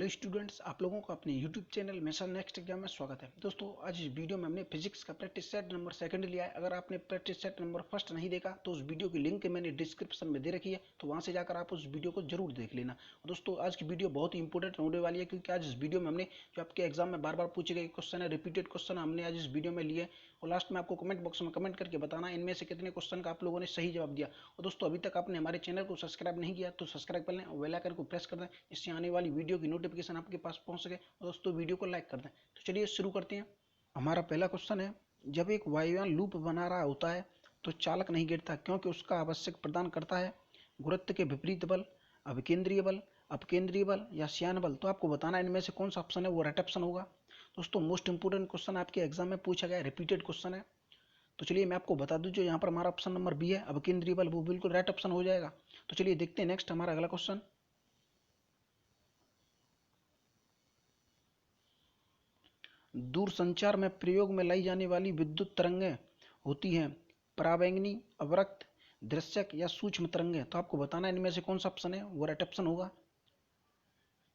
Hello students, आप लोगों का अपने यूट्यूब चैनल मेसा नेक्स्ट एग्जाम में स्वागत है। दोस्तों, आज इस वीडियो में हमने फिजिक्स का प्रैक्टिस सेट नंबर सेकंड लिया है। अगर आपने प्रैक्टिस सेट नंबर फर्स्ट नहीं देखा तो उस वीडियो की लिंक मैंने डिस्क्रिप्शन में दे रखी है, तो वहां से जाकर आप उस वीडियो को जरूर देख लेना। दोस्तों, आज की वीडियो बहुत ही इंपॉर्टेंट होने वाली है, क्योंकि आज इस वीडियो में हमने जो आपके एग्जाम में बार बार पूछे गए क्वेश्चन है, रिपीटेड क्वेश्चन हमने आज इस वीडियो में लिए, और लास्ट में आपको कमेंट बॉक्स में कमेंट करके बताना इनमें से कितने क्वेश्चन का आप लोगों ने सही जवाब दिया। और दोस्तों, अभी तक आपने हमारे चैनल को सब्सक्राइब नहीं किया तो सब्सक्राइब कर लें और बेल आइकन को प्रेस कर दें, इससे आने वाली वीडियो की नोटिफिकेशन आपके पास पहुंच सके। और दोस्तों, वीडियो को लाइक कर दें। तो चलिए शुरू करते हैं। हमारा पहला क्वेश्चन है, जब एक वायुयान लूप बना रहा होता है तो चालक नहीं गिरता, क्योंकि उसका आवश्यक प्रदान करता है गुरुत्व के विपरीत बल, अभिकेंद्रीय बल, अपकेंद्रीय बल या श्यान बल। तो आपको बताना है इनमें से कौन सा ऑप्शन है वो राइट ऑप्शन होगा। दोस्तों, मोस्ट इंपोर्टेंट क्वेश्चन आपके एग्जाम में पूछा गया, रिपीटेड क्वेश्चन है। तो चलिए मैं आपको बता दूं, जो यहाँ पर हमारा ऑप्शन नंबर बी है, अपकेंद्रीय बल, वो बिल्कुल राइट ऑप्शन हो जाएगा। तो चलिए देखते हैं नेक्स्ट हमारा अगला क्वेश्चन। दूरसंचार में प्रयोग में लाई जाने वाली विद्युत तरंगें होती हैं पराबैंगनी, अवरक्त, दृश्यक या सूक्ष्म तरंगें। तो आपको बताना है इनमें से कौन सा ऑप्शन है वो राइट ऑप्शन होगा।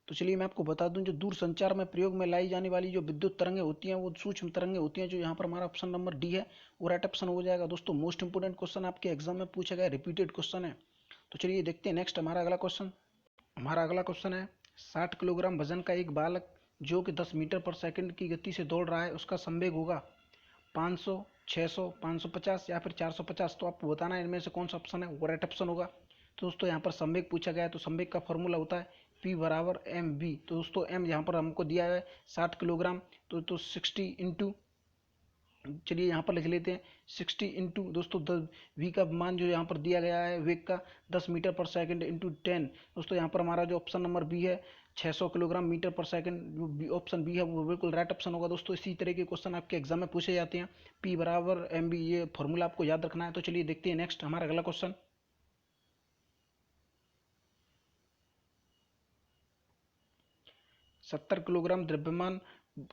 तो चलिए मैं आपको बता दूं, जो दूर संचार में प्रयोग में लाई जाने वाली जो विद्युत तरंगें होती हैं वो सूक्ष्म तरंगें होती हैं, जो यहाँ पर हमारा ऑप्शन नंबर डी है वो राइट ऑप्शन हो जाएगा। दोस्तों, मोस्ट इंपोर्टेंट क्वेश्चन आपके एग्जाम में पूछा गया, रिपीटेड क्वेश्चन है। तो चलिए देखते हैं नेक्स्ट हमारा अगला क्वेश्चन। हमारा अगला क्वेश्चन है, 60 किलोग्राम वजन का एक बालक जो कि 10 मीटर पर सेकंड की गति से दौड़ रहा है, उसका संवेग होगा 500, 600, 550 या फिर 450। तो आपको बताना है इनमें से कौन सा ऑप्शन है वो राइट ऑप्शन होगा। तो दोस्तों, यहाँ पर संवेग पूछा गया है, तो संवेग का फॉर्मूला होता है P बराबर एम बी। तो दोस्तों, एम यहाँ पर हमको दिया है 60 किलोग्राम, तो 60 इंटू, चलिए यहाँ पर लिख लेते हैं 60 इंटू, दोस्तों वी का मान जो यहाँ पर दिया गया है वेग का 10 मीटर पर सेकंड इंटू 10। दोस्तों, यहाँ पर हमारा जो ऑप्शन नंबर बी है 600 किलोग्राम मीटर पर सेकंड, जो ऑप्शन बी है वो बिल्कुल राइट ऑप्शन होगा। दोस्तों, इसी तरह के क्वेश्चन आपके एग्जाम में पूछे जाते हैं, पी बराबर एम बी, ये फॉर्मूला आपको याद रखना है। तो चलिए देखते हैं नेक्स्ट हमारा अगला क्वेश्चन। 70 किलोग्राम द्रव्यमान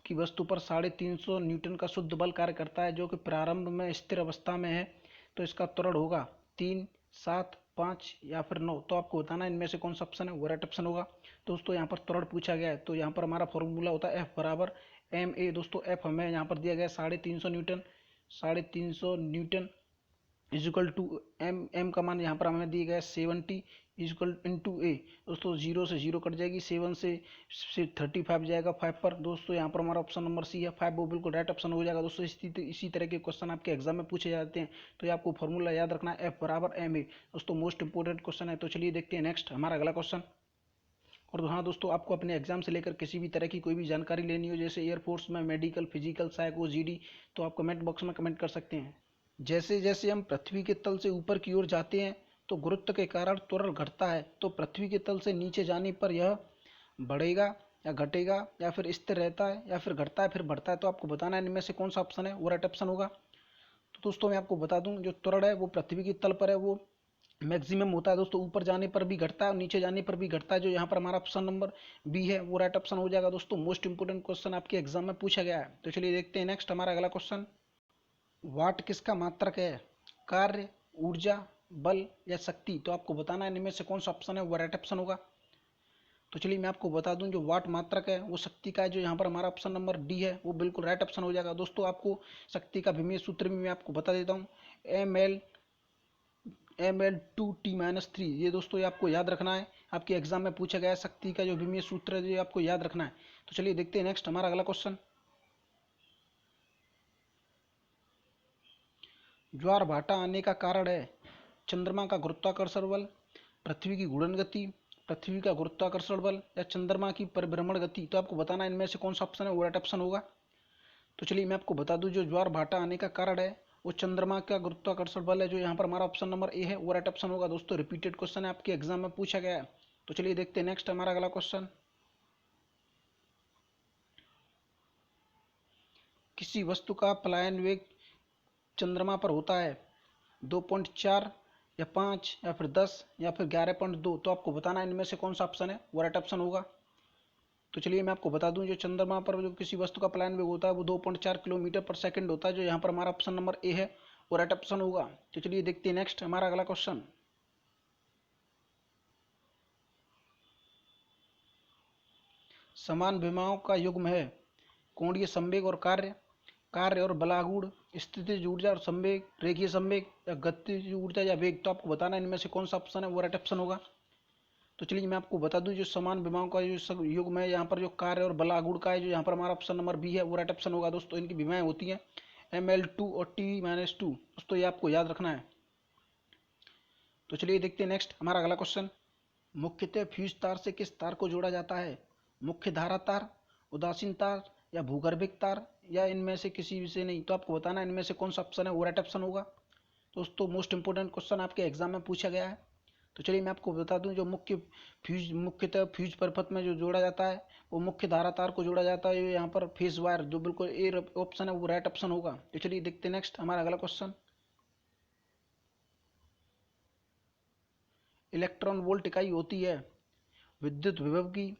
की वस्तु पर 350 न्यूटन का शुद्ध बल कार्य करता है, जो कि प्रारंभ में स्थिर अवस्था में है। तो इसका त्वरण होगा 3, 7, 5 या फिर 9। तो आपको बताना है इनमें से कौन सा ऑप्शन है वो राइट ऑप्शन होगा। दोस्तों, यहाँ पर त्वरण पूछा गया है, तो यहाँ पर हमारा फॉर्मूला होता है एफ बराबर एम ए। दोस्तों, एफ हमें यहाँ पर दिया गया है 350 newton, 350 newton equal to M का मान यहाँ पर हमें दिया गया है 70 इजिकल इंटू ए। दोस्तों, जीरो से जीरो कट जाएगी, 7 से 35 जाएगा 5 पर। दोस्तों, यहाँ पर हमारा ऑप्शन नंबर सी है 5, वो बिल्कुल राइट ऑप्शन हो जाएगा। दोस्तों, इसी तरह के क्वेश्चन आपके एग्जाम में पूछे जाते हैं, तो ये आपको फॉर्मूला याद रखना है एफ बराबर एम ए। दोस्तों, मोस्ट इंपोर्टेंट क्वेश्चन है। तो चलिए देखते हैं नेक्स्ट हमारा अगला क्वेश्चन। और हाँ दोस्तों, आपको अपने एग्जाम से लेकर किसी भी तरह की कोई भी जानकारी लेनी हो, जैसे एयरफोर्स में मेडिकल, फिजिकल, साइको, जीडी, तो आप कमेंट बॉक्स में कमेंट कर सकते हैं। जैसे जैसे हम पृथ्वी के तल से ऊपर की ओर जाते हैं तो गुरुत्व के कारण त्वरण घटता है, तो पृथ्वी के तल से नीचे जाने पर यह बढ़ेगा या घटेगा, या फिर स्थिर रहता है, या फिर घटता है फिर बढ़ता है। तो आपको बताना है इनमें से कौन सा ऑप्शन है वो राइट ऑप्शन होगा। तो दोस्तों, मैं आपको बता दूं, जो त्वरण है वो पृथ्वी की तल पर है वो मैक्सिमम होता है। दोस्तों, ऊपर जाने पर भी घटता है और नीचे जाने पर भी घटता है, जो यहाँ पर हमारा ऑप्शन नंबर बी है वो राइट ऑप्शन हो जाएगा। दोस्तों, मोस्ट इंपोर्टेंट क्वेश्चन आपके एग्जाम में पूछा गया है। तो चलिए देखते हैं नेक्स्ट हमारा अगला क्वेश्चन। वाट किसका मात्रक है, कार्य, ऊर्जा, बल या शक्ति। तो आपको बताना है इनमें से कौन सा ऑप्शन है वो राइट ऑप्शन होगा। तो चलिए मैं आपको बता दूं, जो वाट मात्रक है वो शक्ति का है, जो यहाँ पर हमारा ऑप्शन नंबर डी है वो बिल्कुल राइट ऑप्शन हो जाएगा। दोस्तों, आपको शक्ति का विमेय सूत्र भी मैं आपको बता देता हूँ, ml2T-3। ये दोस्तों, ये आपको याद रखना है, आपके एग्जाम में पूछा गया है शक्ति का जो विमेय सूत्र है, ये आपको याद रखना है। तो चलिए देखते हैं नेक्स्ट हमारा अगला क्वेश्चन। ज्वार भाटा आने का कारण है चंद्रमा का गुरुत्वाकर्षण बल, पृथ्वी की घूर्णन गति, पृथ्वी का गुरुत्वाकर्षण बल या चंद्रमा की परिभ्रमण गति। तो आपको बताना है इनमें से कौन सा ऑप्शन है वो राइट ऑप्शन होगा। तो चलिए मैं आपको बता दूं, जो ज्वार भाटा आने का कारण है वो चंद्रमा का गुरुत्वाकर्षण बल है, जो यहाँ पर हमारा ऑप्शन नंबर ए है वो राइट ऑप्शन होगा। दोस्तों, रिपीटेड क्वेश्चन है, आपके एग्जाम में पूछा गया है। तो चलिए देखते हैं नेक्स्ट हमारा अगला क्वेश्चन। किसी वस्तु का पलायन वेग चंद्रमा पर होता है 2.4 या 5 या फिर 10 या फिर 11.2। तो आपको बताना है इनमें से कौन सा ऑप्शन है वो राइट ऑप्शन होगा। तो चलिए मैं आपको बता दूं, जो चंद्रमा पर जो किसी वस्तु का पलायन वेग होता है वो 2.4 किलोमीटर पर सेकंड होता है, जो यहाँ पर हमारा ऑप्शन नंबर ए है वो राइट ऑप्शन होगा। तो चलिए देखते हैं नेक्स्ट हमारा अगला क्वेश्चन। समान विमाओं का युग्म है। कोणीय संवेग और कार्य, कार्य और बलागुण, स्थितिज ऊर्जा और संवेग, रेखीय संवेग या गतिज ऊर्जा या वेग। तो आपको बताना इनमें से कौन सा ऑप्शन है वो राइट ऑप्शन होगा। तो चलिए मैं आपको बता दूं जो समान विमाओं का जो युग्म है, यहाँ पर जो कार्य और बलागुण का है, जो यहाँ पर हमारा ऑप्शन नंबर बी है वो राइट ऑप्शन होगा। दोस्तों इनकी विमाएं होती हैं ML2 और T-2। दोस्तों ये आपको याद रखना है। तो चलिए देखते हैं नेक्स्ट हमारा अगला क्वेश्चन। मुख्यतः फ्यूज तार से किस तार को जोड़ा जाता है? मुख्य धारा तार, उदासीन तार या भूगर्भिक तार या इनमें से किसी भी से नहीं। तो आपको बताना है इनमें से कौन सा ऑप्शन है वो राइट ऑप्शन होगा। दोस्तों मोस्ट इंपोर्टेंट क्वेश्चन आपके एग्जाम में पूछा गया है। तो चलिए मैं आपको बता दूं जो मुख्यतः फ्यूज परिपथ में जो जोड़ा जाता है वो मुख्य धारा तार को जोड़ा जाता है। यहाँ पर फेज वायर जो बिल्कुल ए ऑप्शन है वो राइट ऑप्शन होगा। तो चलिए देखते हैं नेक्स्ट हमारा अगला क्वेश्चन। इलेक्ट्रॉन वोल्ट इकाई होती है विद्युत विभव की,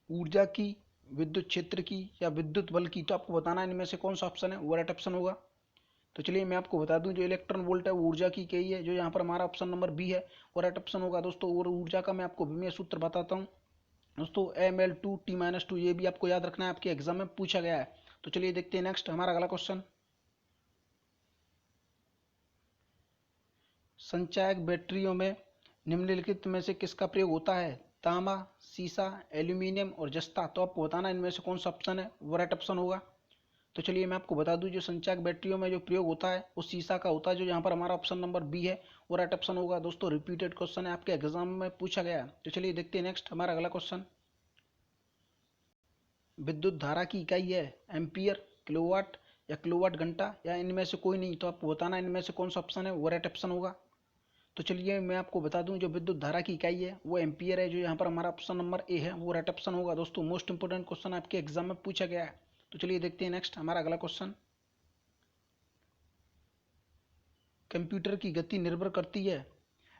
ऊर्जा की, विद्युत क्षेत्र की या विद्युत बल की। तो आपको बताना है इनमें से कौन सा ऑप्शन है वो राइट ऑप्शन होगा। तो चलिए मैं आपको बता दूं जो इलेक्ट्रॉन वोल्ट है वो ऊर्जा की इकाई है, जो यहाँ पर हमारा ऑप्शन नंबर बी है वो राइट ऑप्शन होगा। दोस्तों और ऊर्जा का मैं आपको विमेय सूत्र बताता हूँ। दोस्तों ML2T-2 ये भी आपको याद रखना है, आपके एग्जाम में पूछा गया है। तो चलिए देखते हैं नेक्स्ट हमारा अगला क्वेश्चन। संचायक बैटरियों में निम्नलिखित में से किसका प्रयोग होता है? तांबा, सीसा, एल्यूमिनियम और जस्ता। तो आपको बताना इनमें से कौन सा ऑप्शन है वो राइट ऑप्शन होगा। तो चलिए मैं आपको बता दूं जो संचायक बैटरियों में जो प्रयोग होता है वो सीसा का होता है, जो यहाँ पर हमारा ऑप्शन नंबर बी है वो राइट ऑप्शन होगा। दोस्तों रिपीटेड क्वेश्चन है, आपके एग्जाम में पूछा गया है। तो चलिए देखते हैं नेक्स्ट हमारा अगला क्वेश्चन। विद्युत धारा की इकाई है एम्पियर, किलोवाट या किलोवाट घंटा या इनमें से कोई नहीं। तो आपको बताना इनमें से कौन सा ऑप्शन है वो राइट ऑप्शन होगा। तो चलिए मैं आपको बता दूं जो विद्युत धारा की इकाई है वो एम्पियर है, जो यहाँ पर हमारा ऑप्शन नंबर ए है वो राइट ऑप्शन होगा। दोस्तों मोस्ट इंपोर्टेंट क्वेश्चन आपके एग्जाम में पूछा गया है। तो चलिए देखते हैं नेक्स्ट हमारा अगला क्वेश्चन। कंप्यूटर की गति निर्भर करती है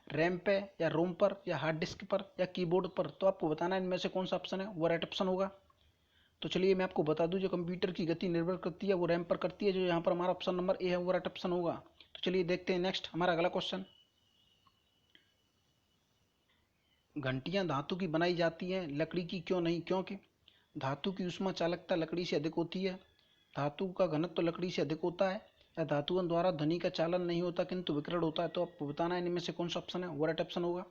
रैम पे या रोम पर या हार्ड डिस्क पर या कीबोर्ड पर। तो आपको बताना इनमें से कौन सा ऑप्शन है वो राइट ऑप्शन होगा। तो चलिए मैं आपको बता दूं जो कंप्यूटर की गति निर्भर करती है वो रैम पर करती है, जो यहाँ पर हमारा ऑप्शन नंबर ए है वो राइट ऑप्शन होगा। तो चलिए देखते हैं नेक्स्ट हमारा अगला क्वेश्चन। घंटियां धातु की बनाई जाती हैं लकड़ी की क्यों नहीं? क्योंकि धातु की ऊष्मा चालकता लकड़ी से अधिक होती है, धातु का घनत्व लकड़ी से अधिक होता है, या धातुओं द्वारा ध्वनि का चालन नहीं होता किंतु विकिरण होता है। तो आपको बताना है इनमें से कौन सा ऑप्शन है वो राइट ऑप्शन होगा।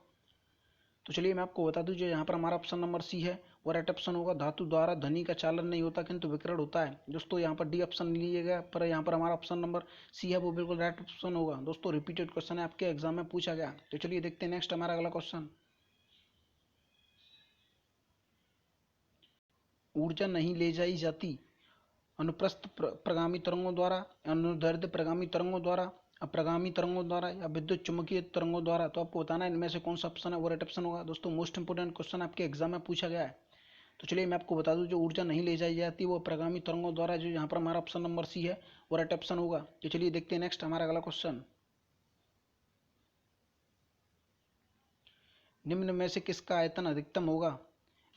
तो चलिए मैं आपको बता दूं जो यहाँ पर हमारा ऑप्शन नंबर सी है वो राइट ऑप्शन होगा। धातु द्वारा ध्वनि का चालन नहीं होता किंतु विकिरण होता है। दोस्तों यहाँ पर डी ऑप्शन लिएगा, पर यहाँ पर हमारा ऑप्शन नंबर सी है वो बिल्कुल राइट ऑप्शन होगा। दोस्तों रिपीटेड क्वेश्चन है, आपके एग्जाम में पूछा गया। तो चलिए देखते हैं नेक्स्ट हमारा अगला क्वेश्चन। ऊर्जा नहीं ले जाई जाती अनुप्रस्थ प्रगामी तरंगों द्वारा, अनुदैर्ध्य प्रगामी तरंगों द्वारा, अप्रगामी तरंगों द्वारा या विद्युत चुंबकीय तरंगों द्वारा। तो आपको बताना है इनमें से कौन सा ऑप्शन है वो राइट ऑप्शन होगा। दोस्तों मोस्ट इंपोर्टेंट क्वेश्चन आपके एग्जाम में पूछा गया है। तो चलिए मैं आपको बता दूं जो ऊर्जा नहीं ले जाई जाती वो प्रगामी तरंगों द्वारा, जो यहाँ पर हमारा ऑप्शन नंबर सी है वो राइट ऑप्शन होगा। तो चलिए देखते हैं नेक्स्ट हमारा अगला क्वेश्चन। निम्न में से किसका आयतन अधिकतम होगा?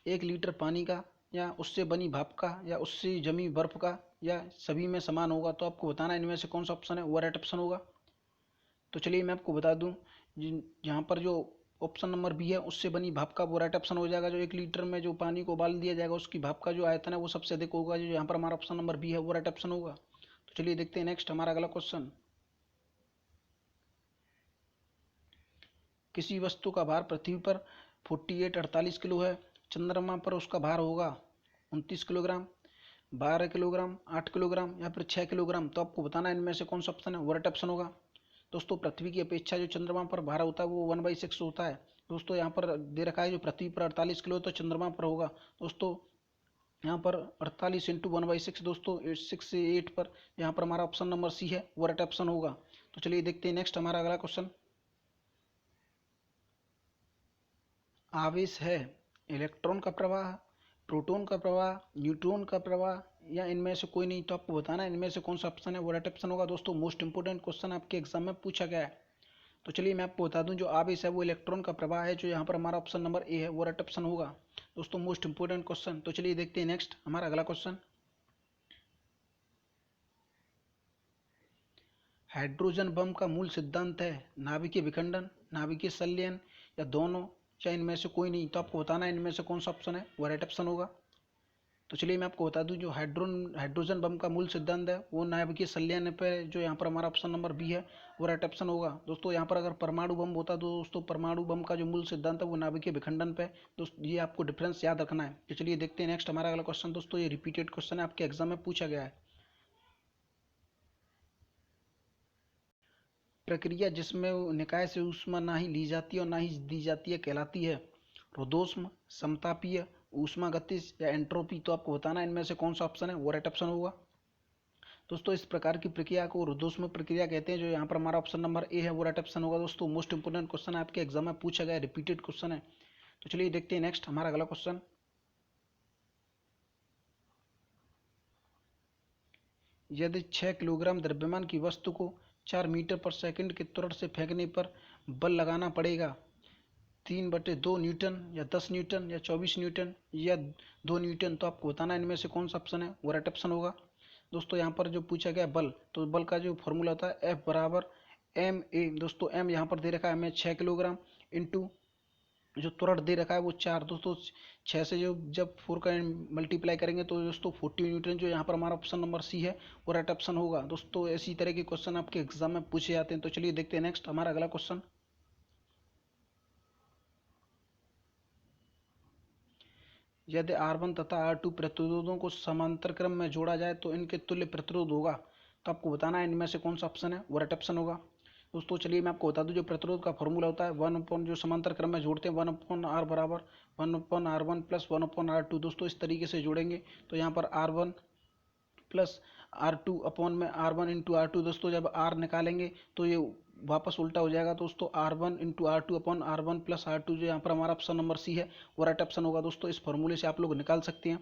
1 लीटर पानी का, या उससे बनी भाप का, या उससे जमी बर्फ का, या सभी में समान होगा। तो आपको बताना है इनमें से कौन सा ऑप्शन है वो राइट ऑप्शन होगा। तो चलिए मैं आपको बता दूं यहाँ पर जो ऑप्शन नंबर बी है उससे बनी भाप का वो राइट ऑप्शन हो जाएगा। जो 1 लीटर में जो पानी को उबाल दिया जाएगा उसकी भाप का जो आयतन है वो सबसे अधिक होगा, जो यहाँ पर हमारा ऑप्शन नंबर बी है वो राइट ऑप्शन होगा। तो चलिए देखते हैं नेक्स्ट हमारा अगला क्वेश्चन। किसी वस्तु का भार पृथ्वी पर 48 किलो है, चंद्रमा पर उसका भार होगा 29 किलोग्राम, 12 किलोग्राम, 8 किलोग्राम या फिर 6 किलोग्राम। तो आपको बताना है इनमें से कौन सा ऑप्शन है वो राइट ऑप्शन होगा। दोस्तों पृथ्वी की अपेक्षा जो चंद्रमा पर भार होता है वो 1/6 होता है। दोस्तों यहाँ पर दे रखा है जो पृथ्वी पर 48 किलो तो चंद्रमा पर होगा। दोस्तों यहाँ पर 48 इंटू 1/6, दोस्तों 6 से 8 पर यहाँ पर हमारा ऑप्शन नंबर सी है वो राइट ऑप्शन होगा। तो चलिए देखते हैं नेक्स्ट हमारा अगला क्वेश्चन। आवेश है इलेक्ट्रॉन का प्रवाह, प्रोटॉन का प्रवाह, न्यूट्रॉन का प्रवाह या इनमें से कोई नहीं। तो आपको बताना है इनमें से कौन सा ऑप्शन है वो राइट ऑप्शन होगा। दोस्तों मोस्ट इंपोर्टेंट क्वेश्चन आपके एग्जाम में पूछा गया है। तो चलिए मैं आपको बता दूं जो आवेश है वो इलेक्ट्रॉन का प्रवाह है, जो यहाँ पर हमारा ऑप्शन नंबर ए है वो राइट ऑप्शन होगा। दोस्तों मोस्ट इंपोर्टेंट क्वेश्चन। तो चलिए देखते हैं नेक्स्ट हमारा अगला क्वेश्चन। हाइड्रोजन बम का मूल सिद्धांत है नाभिकीय विखंडन, नाभिकीय संलयन या दोनों, या इनमें से कोई नहीं। तो आपको बताना है इनमें से कौन सा ऑप्शन है वो राइट ऑप्शन होगा। तो चलिए मैं आपको बता दूं, जो हाइड्रोजन बम का मूल सिद्धांत है वो नाभिकीय संलयन पे, जो यहाँ पर हमारा ऑप्शन नंबर बी है वो राइट ऑप्शन होगा। दोस्तों यहाँ पर अगर परमाणु बम होता तो दोस्तों परमाणु बम का जो मूल सिद्धांत है वो नाभिकीय विखंडन पे। दोस्तों ये आपको डिफरेंस याद रखना है। तो चलिए देखते हैं नेक्स्ट हमारा अगला क्वेश्चन। दोस्तों ये रिपीटेड क्वेश्चन है, आपके एग्जाम में पूछा गया है। प्रक्रिया जिसमें निकाय से ऊष्मा ना ही ली जाती है और ना ही दी जाती है कहलाती है रुद्धोष्म, समतापीय, ऊष्मागतिज या एंट्रोपी। तो आपको बताना है इनमें से कौन सा ऑप्शन है वो राइट ऑप्शन होगा। दोस्तों इस प्रकार की प्रक्रिया को रुद्धोष्म प्रक्रिया कहते हैं, जो यहाँ पर हमारा ऑप्शन नंबर ए है वो राइट ऑप्शन होगा। दोस्तों मोस्ट इंपोर्टेंट क्वेश्चन है, आपके एग्जाम में पूछा गया, रिपीटेड क्वेश्चन है। तो चलिए देखते हैं नेक्स्ट हमारा अगला क्वेश्चन। यदि 6 किलोग्राम द्रव्यमान की वस्तु को 4 मीटर पर सेकंड के त्वरण से फेंकने पर बल लगाना पड़ेगा 3/2 न्यूटन या 10 न्यूटन या 24 न्यूटन या 2 न्यूटन। तो आपको बताना है इनमें से कौन सा ऑप्शन है वो राइट ऑप्शन होगा। दोस्तों यहाँ पर जो पूछा गया बल, तो बल का जो फॉर्मूला होता है F बराबर एम ए। दोस्तों एम यहाँ पर दे रखा है हमें 6 किलोग्राम, इंटू जो त्वरण दे रखा है वो 4। दोस्तों 6 से जो जब 4 का मल्टीप्लाई करेंगे तो दोस्तों 40 न्यूटन, जो यहाँ पर हमारा ऑप्शन नंबर सी है वो राइट ऑप्शन होगा। दोस्तों इसी तरह के क्वेश्चन आपके एग्जाम में पूछे जाते हैं। तो चलिए देखते हैं नेक्स्ट हमारा अगला क्वेश्चन। यदि R1 तथा R2 प्रतिरोधों को समांतर क्रम में जोड़ा जाए तो इनके तुल्य प्रतिरोध होगा। तो आपको बताना है इनमें से कौन सा ऑप्शन है वो राइट ऑप्शन होगा। दोस्तों चलिए मैं आपको बता दूं, जो प्रतिरोध का फॉर्मूला होता है 1 जो समांतर क्रम में जोड़ते हैं 1/R बराबर 1/R1 प्लस 1/R2। दोस्तों इस तरीके से जोड़ेंगे तो यहाँ पर R1 प्लस R2 अपॉन में R1 इंटू R2। दोस्तों जब R निकालेंगे तो ये वापस उल्टा हो जाएगा। दोस्तों R1 into R2 upon R1 plus R2, जो यहाँ पर हमारा ऑप्शन नंबर सी है वो राइट ऑप्शन होगा। दोस्तों इस फॉर्मूले से आप लोग निकाल सकते हैं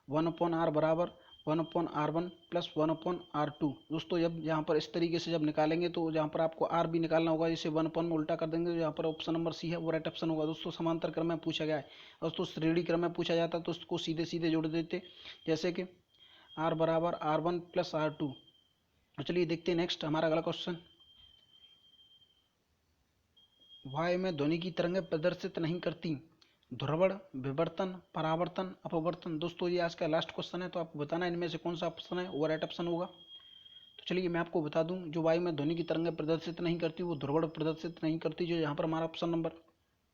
1/R बराबर 1/R1 प्लस 1/R2। दोस्तों जब यहाँ पर इस तरीके से जब निकालेंगे तो यहाँ पर आपको R भी निकालना होगा, जिसे 1 में उल्टा कर देंगे तो यहाँ पर ऑप्शन नंबर सी है वो राइट ऑप्शन होगा। दोस्तों समांतर क्रम में पूछा गया है। दोस्तों श्रेणी क्रम में पूछा जाता तो उसको सीधे सीधे जोड़ देते, जैसे कि R बराबर R1 प्लस R2। तो चलिए देखते हैं नेक्स्ट हमारा अगला क्वेश्चन। वायु में ध्वनि की तरंगें प्रदर्शित नहीं करती ध्रुवण, विवर्तन, परावर्तन, अपवर्तन। दोस्तों ये आज का लास्ट क्वेश्चन है, तो आपको बताना है इनमें से कौन सा ऑप्शन है वो राइट ऑप्शन होगा। तो चलिए मैं आपको बता दूं, जो वायु में ध्वनि की तरंगें प्रदर्शित नहीं करती वो ध्रुवण प्रदर्शित नहीं करती, जो यहाँ पर हमारा ऑप्शन नंबर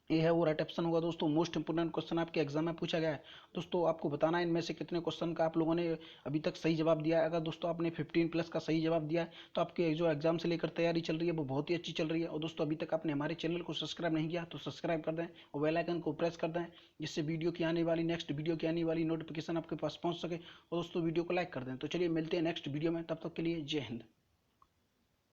ए है वो राइट ऑप्शन होगा। दोस्तों मोस्ट इंपोर्टेंट क्वेश्चन आपके एग्जाम में पूछा गया है। दोस्तों आपको बताना है इनमें से कितने क्वेश्चन का आप लोगों ने अभी तक सही जवाब दिया है। अगर दोस्तों आपने 15+ का सही जवाब दिया है तो आपके जो एग्जाम से लेकर तैयारी चल रही है वो बहुत ही अच्छी चल रही है। और दोस्तों अभी तक आपने हमारे चैनल को सब्सक्राइब नहीं किया तो सब्सक्राइब कर दें और बेल आइकन को प्रेस कर दें, जिससे वीडियो की आने वाली नेक्स्ट वीडियो की आने वाली नोटिफिकेशन आपके पास पहुंच सके। और दोस्तों वीडियो को लाइक कर दें। तो चलिए मिलते हैं नेक्स्ट वीडियो में, तब तक के लिए जय हिंद।